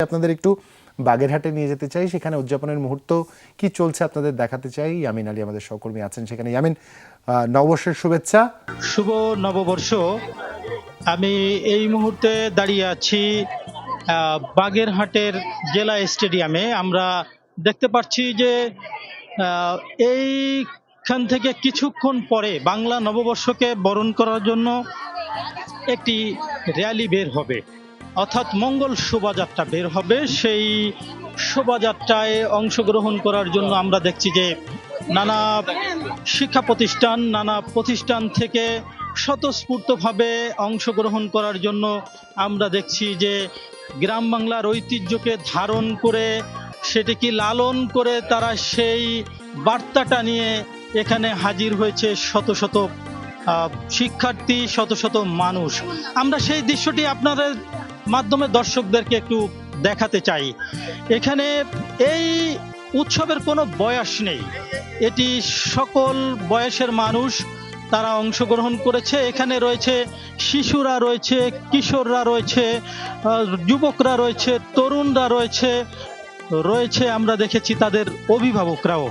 আপনাদের একটু বাগেরহাটে নিয়ে যেতে চাই, সেখানে উদযাপনের মুহূর্ত কি চলছে আপনাদের দেখাতে চাই। ইয়ামিন আলী আমাদের সহকর্মী আছেন সেখানে। ইয়ামিন, নববর্ষের শুভেচ্ছা। শুভ নববর্ষ। আমি এই মুহূর্তে দাঁড়িয়ে আছি বাগেরহাটের জেলা স্টেডিয়ামে। আমরা দেখতে পাচ্ছি যে এইখান থেকে কিছুক্ষণ পরে বাংলা নববর্ষকে বরণ করার জন্য একটি র্যালি বের হবে, অর্থাৎ মঙ্গল শোভাযাত্রা বের হবে। সেই শোভাযাত্রায় অংশগ্রহণ করার জন্য আমরা দেখছি যে নানা শিক্ষা প্রতিষ্ঠান, নানা প্রতিষ্ঠান থেকে স্বতঃস্ফূর্তভাবে অংশগ্রহণ করার জন্য আমরা দেখছি যে গ্রাম বাংলার ঐতিহ্যকে ধারণ করে সেটিকে লালন করে তারা সেই বার্তাটা নিয়ে এখানে হাজির হয়েছে শত শত শিক্ষার্থী, শত শত মানুষ। আমরা সেই দৃশ্যটি আপনাদের মাধ্যমে দর্শকদেরকে একটু দেখাতে চাই। এখানে এই উৎসবের কোনো বয়স নেই, এটি সকল বয়সের মানুষ তারা অংশগ্রহণ করেছে। এখানে রয়েছে শিশুরা, রয়েছে কিশোররা, রয়েছে যুবকরা, রয়েছে তরুণরা, রয়েছে আমরা দেখেছি তাদের অভিভাবকরাও।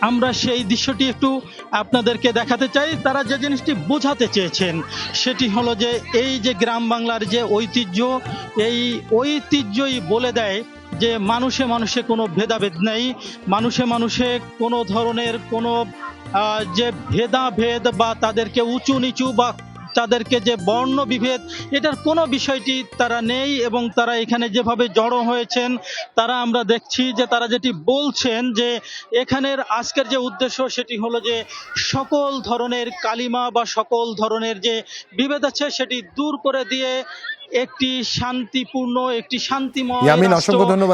আমরা সেই দৃশ্যটি একটু আপনাদেরকে দেখাতে চাই। তারা যে জিনিসটি বোঝাতে চেয়েছেন সেটি হলো যে এই যে গ্রাম বাংলার যে ঐতিহ্য, এই ঐতিহ্যই বলে দেয় যে মানুষে মানুষে কোনো ভেদাভেদ নেই, মানুষে মানুষে কোনো ধরনের কোনো যে ভেদাভেদ বা তাদেরকে উঁচু নিচু বা তাদেরকে যে বর্ণ বিভেদ, এটার কোনো বিষয়টি তারা নেই। এবং তারা এখানে যেভাবে জড়ো হয়েছেন, তারা আমরা দেখছি যে তারা যেটি বলছেন যে এখানের আজকের যে উদ্দেশ্য সেটি হলো যে সকল ধরনের কালিমা বা সকল ধরনের যে বিভেদ আছে সেটি দূর করে দিয়ে একটি শান্তিপূর্ণ, একটি শান্তিময় ইয়ামিন, রাষ্ট্র অসংখ্য ধন্যবাদ।